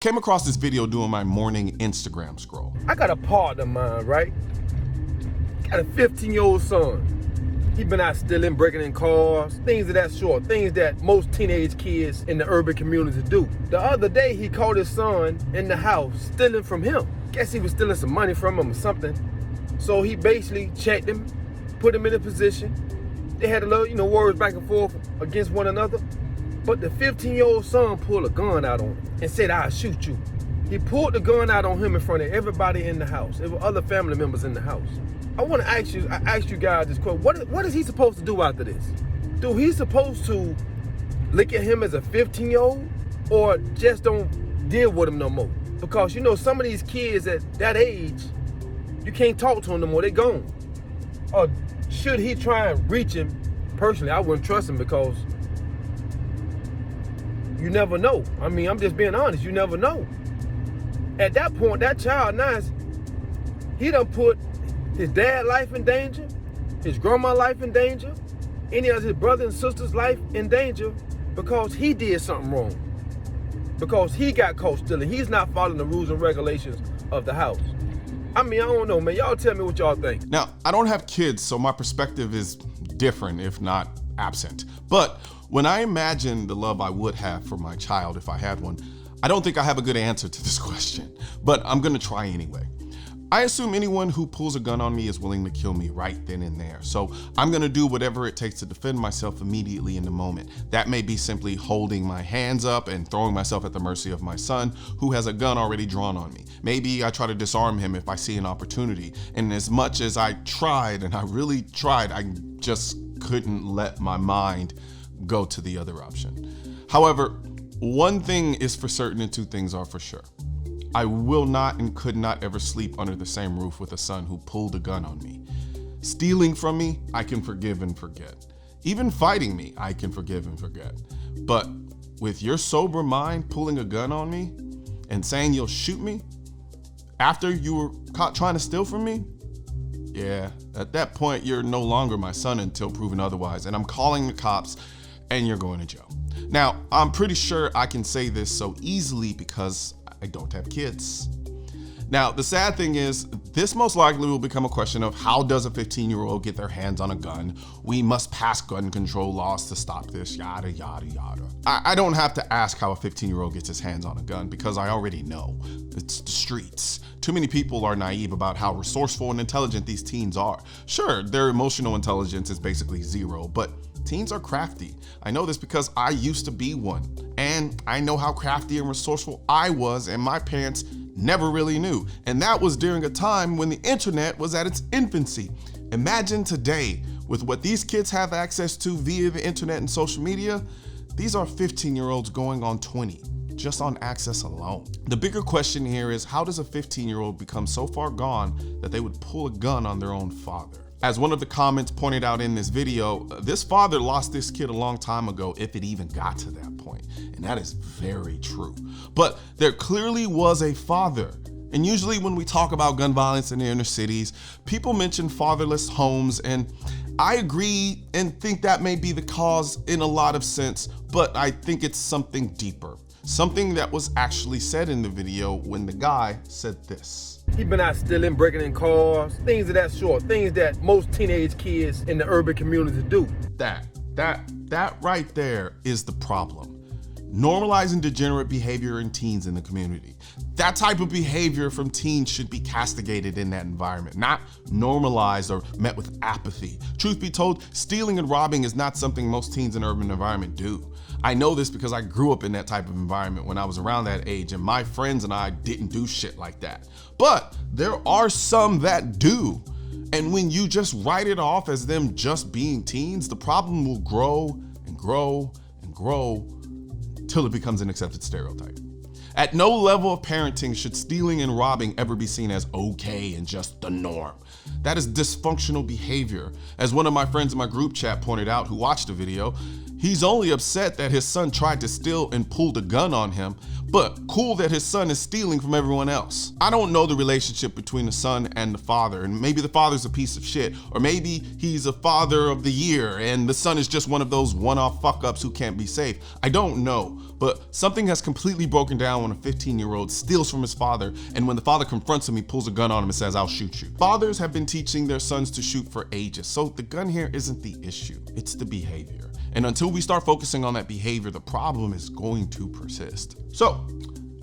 Came across this video doing my morning Instagram scroll. I got a partner of mine, right? Got a 15-year-old son. He been out stealing, breaking in cars, things of that sort, things that most teenage kids in the urban community do. The other day, he caught his son in the house stealing from him. Guess he was stealing some money from him or something. So he basically checked him, put him in a position. They had a little, words back and forth against one another. But the 15-year-old son pulled a gun out on him and said, "I'll shoot you." He pulled the gun out on him in front of everybody in the house. There were other family members in the house. I want to ask you guys this question. What is he supposed to do after this? Do he supposed to look at him as a 15-year-old or just don't deal with him no more? Because, some of these kids at that age, you can't talk to them no more. They're gone. Or should he try and reach him? Personally, I wouldn't trust him because you never know. I mean, I'm just being honest. You never know. At that point, that child now, he done put his dad's life in danger, his grandma's life in danger, any of his brother and sister's life in danger because he did something wrong. Because he got caught stealing. He's not following the rules and regulations of the house. I mean, I don't know, man. Y'all tell me what y'all think. Now, I don't have kids, so my perspective is different, if not absent. But when I imagine the love I would have for my child if I had one, I don't think I have a good answer to this question, but I'm gonna try anyway. I assume anyone who pulls a gun on me is willing to kill me right then and there. So I'm gonna do whatever it takes to defend myself immediately in the moment. That may be simply holding my hands up and throwing myself at the mercy of my son who has a gun already drawn on me. Maybe I try to disarm him if I see an opportunity. And as much as I tried, and I really tried, I just couldn't let my mind go to the other option. However, one thing is for certain and two things are for sure. I will not and could not ever sleep under the same roof with a son who pulled a gun on me. Stealing from me, I can forgive and forget. Even fighting me, I can forgive and forget. But with your sober mind pulling a gun on me and saying you'll shoot me after you were caught trying to steal from me, yeah, at that point, you're no longer my son until proven otherwise, and I'm calling the cops and you're going to jail. Now, I'm pretty sure I can say this so easily because I don't have kids. Now, the sad thing is, this most likely will become a question of how does a 15-year-old get their hands on a gun? We must pass gun control laws to stop this, yada, yada, yada. I don't have to ask how a 15-year-old gets his hands on a gun because I already know. It's the streets. Too many people are naive about how resourceful and intelligent these teens are. Sure, their emotional intelligence is basically zero, but teens are crafty. I know this because I used to be one, and I know how crafty and resourceful I was, and my parents never really knew. And that was during a time when the internet was at its infancy. Imagine today, with what these kids have access to via the internet and social media, these are 15-year-olds going on 20, just on access alone. The bigger question here is, how does a 15-year-old become so far gone that they would pull a gun on their own father? As one of the comments pointed out in this video, this father lost this kid a long time ago, if it even got to that point. And that is very true. But there clearly was a father. And usually when we talk about gun violence in the inner cities, people mention fatherless homes, and I agree and think that may be the cause in a lot of sense, but I think it's something deeper. Something that was actually said in the video when the guy said this. He been out stealing, breaking in cars, things of that sort, things that most teenage kids in the urban community do. That right there is the problem. Normalizing degenerate behavior in teens in the community. That type of behavior from teens should be castigated in that environment, not normalized or met with apathy. Truth be told, stealing and robbing is not something most teens in urban environment do. I know this because I grew up in that type of environment when I was around that age, and my friends and I didn't do shit like that. But there are some that do. And when you just write it off as them just being teens, the problem will grow and grow and grow till it becomes an accepted stereotype. At no level of parenting should stealing and robbing ever be seen as okay and just the norm. That is dysfunctional behavior. As one of my friends in my group chat pointed out who watched the video, he's only upset that his son tried to steal and pulled a gun on him, but cool that his son is stealing from everyone else. I don't know the relationship between the son and the father, and maybe the father's a piece of shit, or maybe he's a father of the year and the son is just one of those one-off fuck-ups who can't be saved. I don't know, but something has completely broken down when a 15-year-old steals from his father, and when the father confronts him, he pulls a gun on him and says, "I'll shoot you." Fathers have been teaching their sons to shoot for ages, so the gun here isn't the issue, it's the behavior. And until we start focusing on that behavior, the problem is going to persist. So,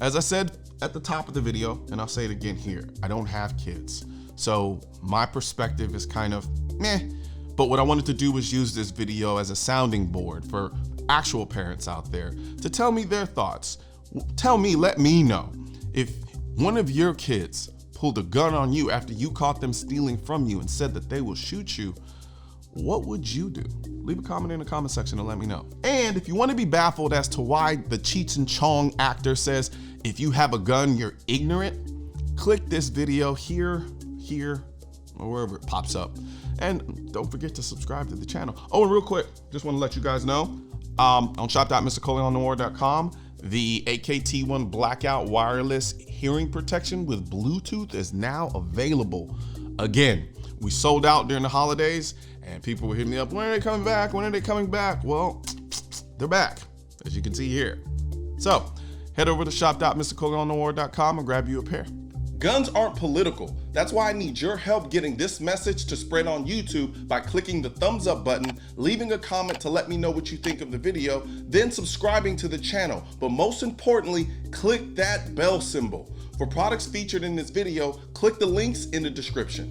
as I said at the top of the video, and I'll say it again here, I don't have kids. So my perspective is kind of meh, but what I wanted to do was use this video as a sounding board for actual parents out there to tell me their thoughts. Let me know. If one of your kids pulled a gun on you after you caught them stealing from you and said that they will shoot you, what would you do? Leave a comment in the comment section and let me know. And if you want to be baffled as to why the Cheech and Chong actor says, if you have a gun, you're ignorant, click this video here, or wherever it pops up. And don't forget to subscribe to the channel. Oh, and real quick, just want to let you guys know, on shop.mrcolionnoir.com, the AKT1 Blackout wireless hearing protection with Bluetooth is now available. Again, we sold out during the holidays and people were hitting me up, when are they coming back? When are they coming back? Well, they're back, as you can see here. So head over to shop.mrcolionnoir.com and grab you a pair. Guns aren't political. That's why I need your help getting this message to spread on YouTube by clicking the thumbs up button, leaving a comment to let me know what you think of the video, then subscribing to the channel. But most importantly, click that bell symbol. For products featured in this video, click the links in the description.